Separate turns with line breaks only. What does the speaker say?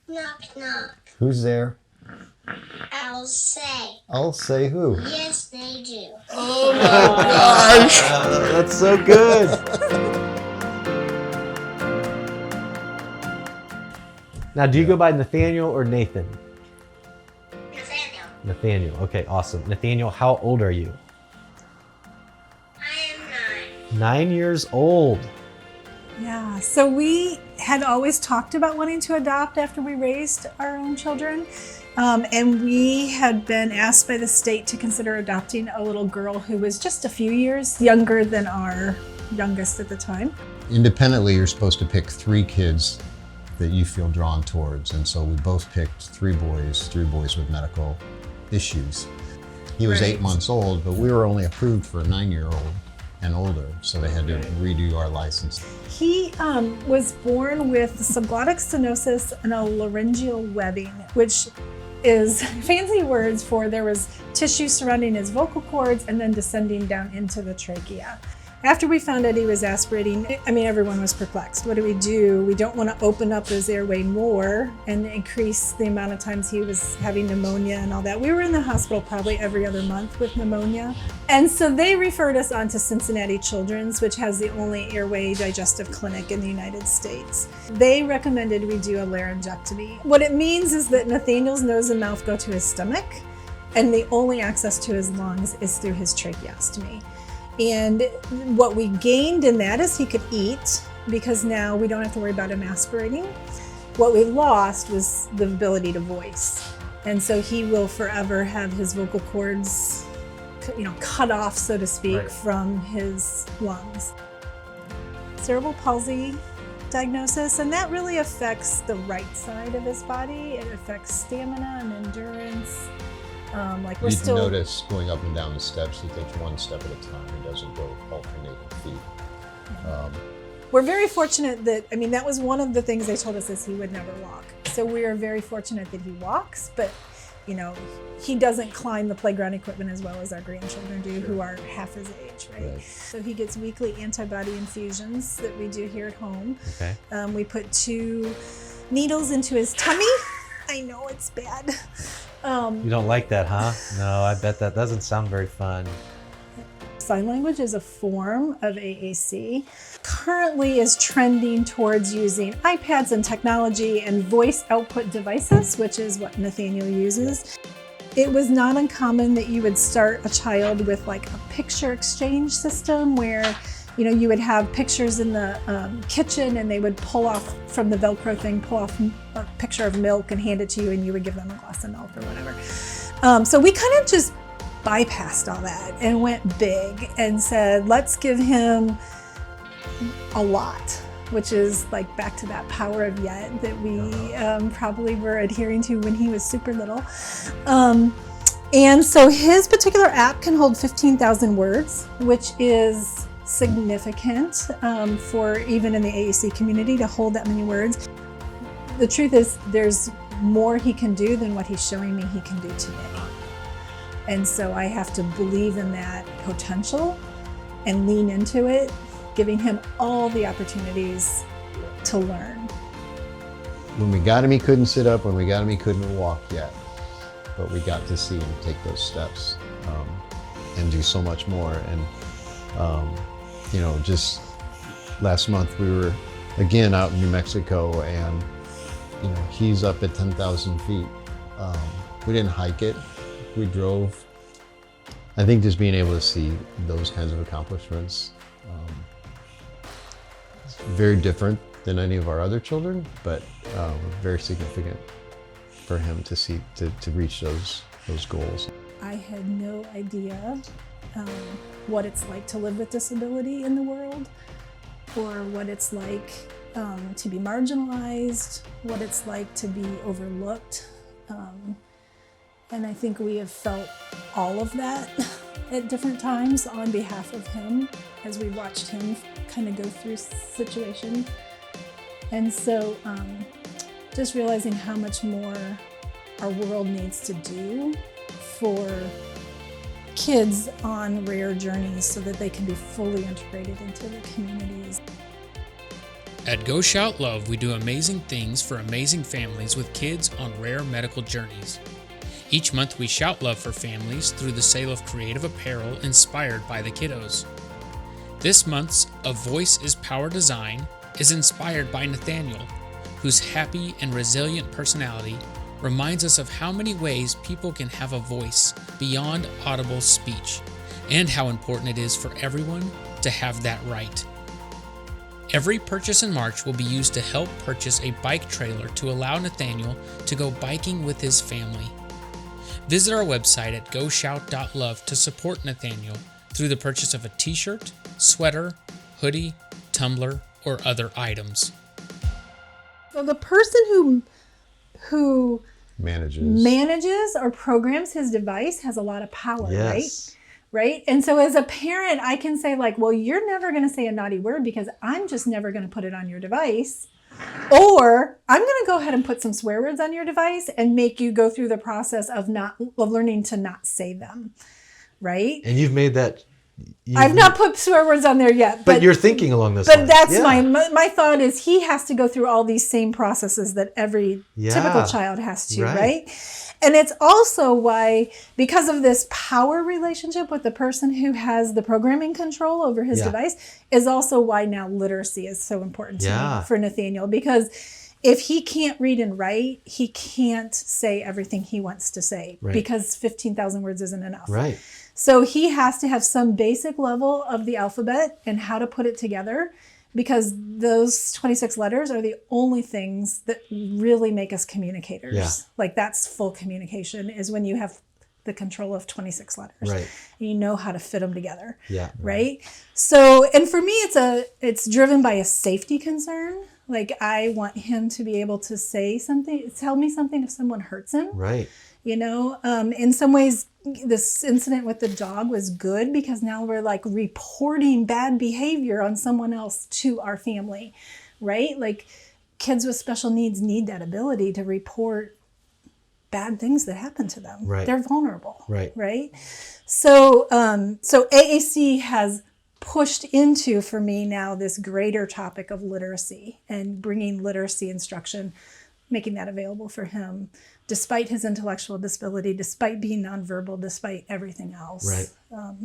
Knock, knock.
Who's there?
I'll say.
I'll say who?
Yes, they do.
Oh my gosh!
That's so good. Now, do you go by Nathaniel or Nathan?
Nathaniel.
Nathaniel. Okay, awesome. Nathaniel, how old are you?
I am 9.
9 years old.
Yeah, so we had always talked about wanting to adopt after we raised our own children. And we had been asked by the state to consider adopting a little girl who was just a few years younger than our youngest at the time.
Independently, you're supposed to pick 3 kids that you feel drawn towards. And so we both picked 3 boys with medical issues. He was
Right.
8 months old, but we were only approved for a 9-year-old and older. So they had to redo our license.
He was born with subglottic stenosis and a laryngeal webbing, which is fancy words for there was tissue surrounding his vocal cords and then descending down into the trachea. After we found out he was aspirating, everyone was perplexed. What do? We don't want to open up his airway more and increase the amount of times he was having pneumonia and all that. We were in the hospital probably every other month with pneumonia. And so they referred us on to Cincinnati Children's, which has the only airway digestive clinic in the United States. They recommended we do a laryngectomy. What it means is that Nathaniel's nose and mouth go to his stomach, and the only access to his lungs is through his tracheostomy. And what we gained in that is he could eat, because now we don't have to worry about him aspirating. What we lost was the ability to voice. And so he will forever have his vocal cords, cut off, so to speak,
Right.
from his lungs. Cerebral palsy diagnosis, and that really affects the right side of his body. It affects stamina and endurance. We're
You'd
still
notice going up and down the steps, he takes 1 step at a time. He doesn't go alternating feet.
We're very fortunate that that was one of the things they told us is he would never walk. So we are very fortunate that he walks, but he doesn't climb the playground equipment as well as our grandchildren do, who are half his age, right?
Right.
So he gets weekly antibody infusions that we do here at home.
Okay.
We put 2 needles into his tummy. I know it's bad.
You don't like that, huh? No, I bet that doesn't sound very fun.
Sign language is a form of AAC. Currently is trending towards using iPads and technology and voice output devices, which is what Nathaniel uses. It was not uncommon that you would start a child with like a picture exchange system where you would have pictures in the kitchen, and they would pull off from the Velcro thing, pull off a picture of milk and hand it to you, and you would give them a glass of milk or whatever. So we kind of just bypassed all that and went big and said, let's give him a lot, which is like back to that power of yet that we probably were adhering to when he was super little. And so his particular app can hold 15,000 words, which is significant for even in the AAC community to hold that many words. The truth is there's more he can do than what he's showing me he can do today. And so I have to believe in that potential and lean into it, giving him all the opportunities to learn.
When we got him, he couldn't sit up. When we got him, he couldn't walk yet. But we got to see him take those steps and do so much more. And just last month we were again out in New Mexico, and he's up at 10,000 feet. We didn't hike it, we drove. I think just being able to see those kinds of accomplishments is very different than any of our other children, but very significant for him to see to reach those goals.
I had no idea what it's like to live with disability in the world, or what it's like to be marginalized, what it's like to be overlooked. And I think we have felt all of that at different times on behalf of him as we watched him kind of go through situations. And so just realizing how much more our world needs to do for kids on rare journeys so that they can be fully integrated into the communities.
At Go Shout Love, we do amazing things for amazing families with kids on rare medical journeys. Each month, we shout love for families through the sale of creative apparel inspired by the kiddos. This month's A Voice is Power design is inspired by Nathaniel, whose happy and resilient personality reminds us of how many ways people can have a voice beyond audible speech, and how important it is for everyone to have that right. Every purchase in March will be used to help purchase a bike trailer to allow Nathaniel to go biking with his family. Visit our website at goshout.love to support Nathaniel through the purchase of a t-shirt, sweater, hoodie, tumbler, or other items.
So the person who
Manages.
or programs his device has a lot of power,
Yes.
right? And so as a parent, I can say like, well, you're never going to say a naughty word because I'm just never going to put it on your device. Or I'm going to go ahead and put some swear words on your device and make you go through the process of learning to not say them, right?
And you've made that.
I've not put swear words on there yet.
But you're thinking along those
But
lines.
that's
Yeah.
my thought is he has to go through all these same processes that every typical child has to, right? And it's also why, because of this power relationship with the person who has the programming control over his device, is also why now literacy is so important to me for Nathaniel. Because if he can't read and write, he can't say everything he wants to say because 15,000 words isn't enough.
Right.
So he has to have some basic level of the alphabet and how to put it together, because those 26 letters are the only things that really make us communicators.
Yeah.
Like that's full communication, is when you have the control of 26 letters.
Right.
And you know how to fit them together.
Yeah.
Right. So, and for me, it's driven by a safety concern. Like I want him to be able to say something, tell me something if someone hurts him.
Right.
You know, in some ways, this incident with the dog was good because now we're like reporting bad behavior on someone else to our family, right? Like kids with special needs need that ability to report bad things that happen to them.
Right.
They're vulnerable.
Right.
Right. So, so AAC has pushed into, for me now, this greater topic of literacy and bringing literacy instruction, making that available for him, despite his intellectual disability, despite being nonverbal, despite everything else.
Right.